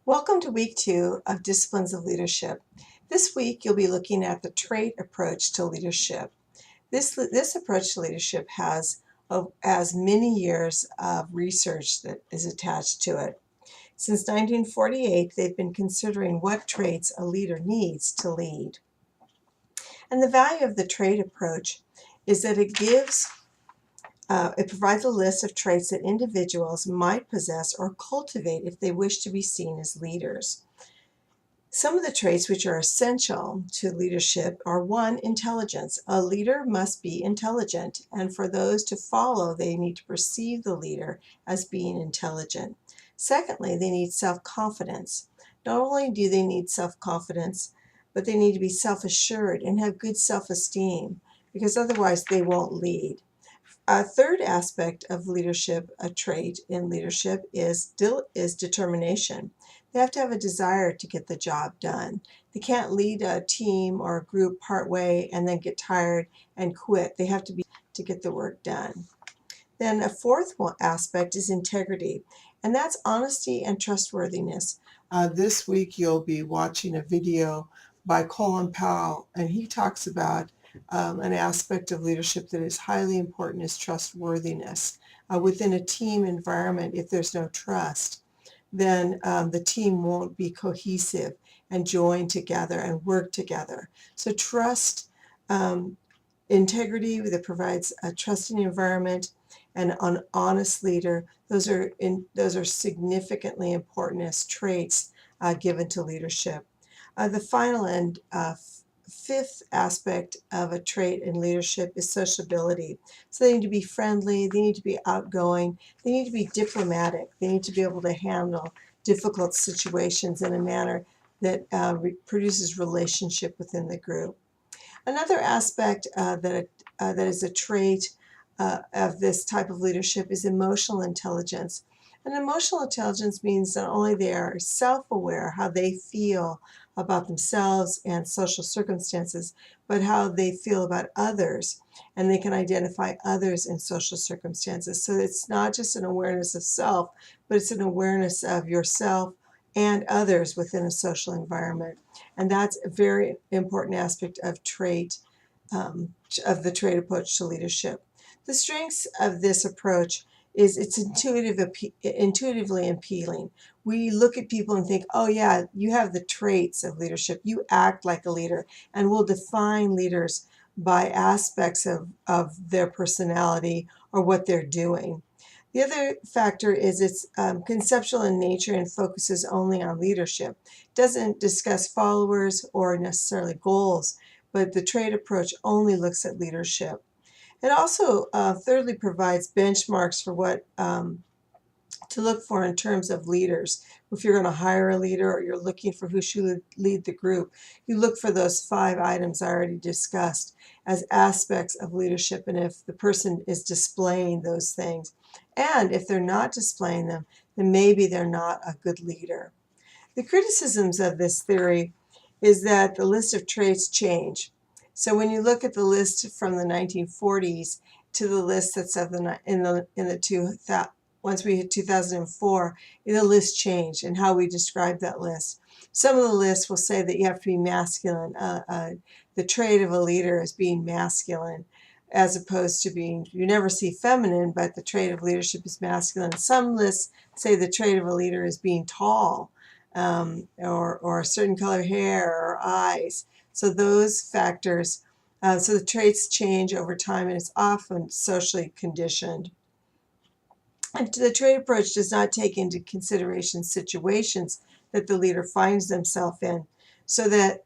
Welcome to week 2 of Disciplines of Leadership. This week you'll be looking at the trait approach to leadership. This approach to leadership has many years of research that is attached to it. Since 1948, they've been considering what traits a leader needs to lead. And the value of the trait approach is that it provides a list of traits that individuals might possess or cultivate if they wish to be seen as leaders. Some of the traits which are essential to leadership are: 1, intelligence. A leader must be intelligent, and for those to follow, they need to perceive the leader as being intelligent. Secondly, they need self-confidence. Not only do they need self-confidence, but they need to be self-assured and have good self-esteem, because otherwise they won't lead. A third aspect of leadership, a trait in leadership, is determination. They have to have a desire to get the job done. They can't lead a team or a group partway and then get tired and quit. They have to be to get the work done. Then a fourth aspect is integrity, and that's honesty and trustworthiness. This week you'll be watching a video by Colin Powell, and he talks about an aspect of leadership that is highly important is trustworthiness. Within a team environment, if there's no trust, then the team won't be cohesive and join together and work together. So trust, integrity that provides a trusting environment, and an honest leader, those are significantly important as traits given to leadership. The final and fifth aspect of a trait in leadership is sociability. So they need to be friendly, they need to be outgoing, they need to be diplomatic, they need to be able to handle difficult situations in a manner that produces relationship within the group. Another aspect that is a trait of this type of leadership is emotional intelligence. And emotional intelligence means not only they are self-aware, how they feel about themselves and social circumstances, but how they feel about others, and they can identify others in social circumstances. So it's not just an awareness of self, but it's an awareness of yourself and others within a social environment. And that's a very important aspect of the trait approach to leadership. The strengths of this approach is it's intuitively appealing. We look at people and think, oh yeah, you have the traits of leadership. You act like a leader, and we'll define leaders by aspects of their personality or what they're doing. The other factor is it's conceptual in nature and focuses only on leadership. It doesn't discuss followers or necessarily goals, but the trait approach only looks at leadership. It also, thirdly, provides benchmarks for what to look for in terms of leaders. If you're going to hire a leader or you're looking for who should lead the group, you look for those 5 items I already discussed as aspects of leadership, and if the person is displaying those things. And if they're not displaying them, then maybe they're not a good leader. The criticisms of this theory is that the list of traits change. So when you look at the list from the 1940s to the list that's once we hit 2004, the list changed and how we describe that list. Some of the lists will say that you have to be masculine. The trait of a leader is being masculine, as opposed to being, you never see feminine, but the trait of leadership is masculine. Some lists say the trait of a leader is being tall, or a certain color hair or eyes. So those factors, so the traits change over time, and it's often socially conditioned. And the trait approach does not take into consideration situations that the leader finds themselves in, so that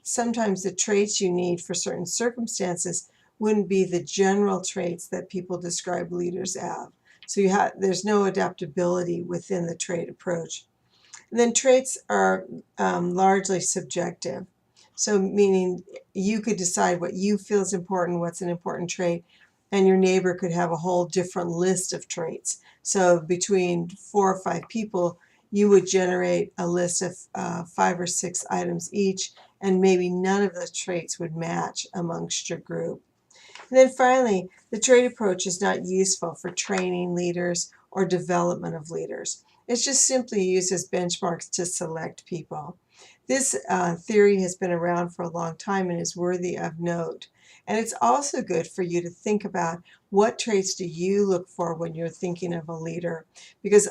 sometimes the traits you need for certain circumstances wouldn't be the general traits that people describe leaders as. So there's no adaptability within the trait approach. And then traits are largely subjective. So meaning you could decide what you feel is important, what's an important trait, and your neighbor could have a whole different list of traits. So between 4 or 5 people, you would generate a list of 5 or 6 items each, and maybe none of the traits would match amongst your group. And then finally, the trait approach is not useful for training leaders or development of leaders. It's just simply used as benchmarks to select people. This theory has been around for a long time and is worthy of note. And it's also good for you to think about what traits do you look for when you're thinking of a leader, because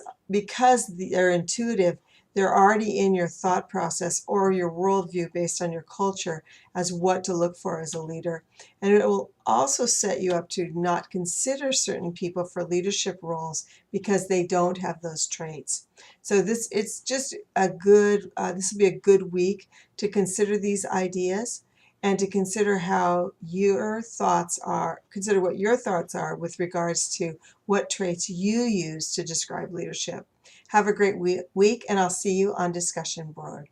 they're intuitive, they're already in your thought process or your worldview based on your culture as what to look for as a leader. And it will also set you up to not consider certain people for leadership roles because they don't have those traits. So it's just a good, this will be a good week to consider these ideas and to consider consider what your thoughts are with regards to what traits you use to describe leadership. Have a great week, and I'll see you on discussion board.